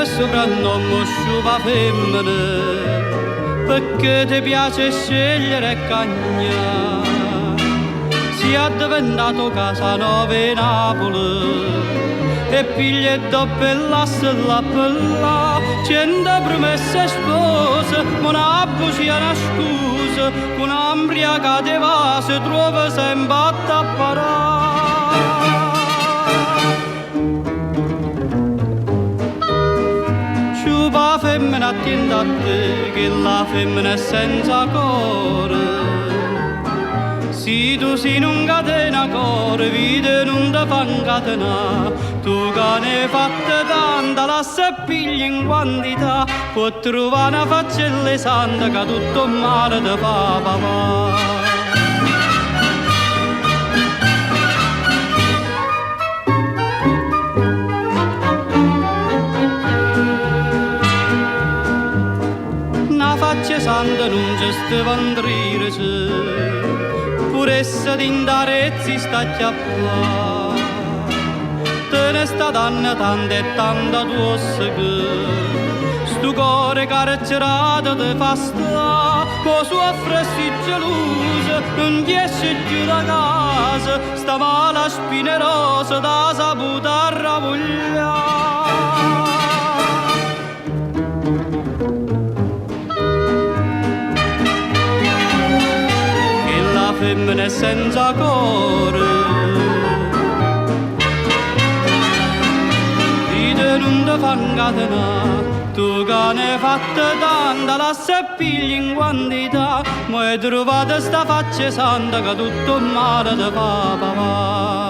per soprannome sciupa femmine, perché ti piace scegliere e cagnare. Si è diventato Casanova e Napoli e piglia e doppellasse la bella, 100 promesse spose, ma una bugia una scusa, con un'ambriaca di vase trova sempre a tapparare. Sciupa femmina attenta a te, che la femmina è senza cuore. Se tu sei un catena cuore, vita non ti fa incatenare. Tu che ne hai fatte tanta, la seppigli in quantità, puoi trovare una faccella santa che tutto il mare ti fa papà. Una faccia santa non ci stava andare, pure essa d'indarezzi sta chiappà. Te ne sta danna tanta e tanta tosse che stu cuore carcerato te fa sta, co soffre si gelosa, non riesce più da casa, sta mala spinerosa da saputa ravogliare. Femmine senza cuore, vita non ti fa incatenare. Tu che ne hai fatte tanta, la seppigli in quantità, ma hai trovato sta faccia santa che tutto il male ti fa papà.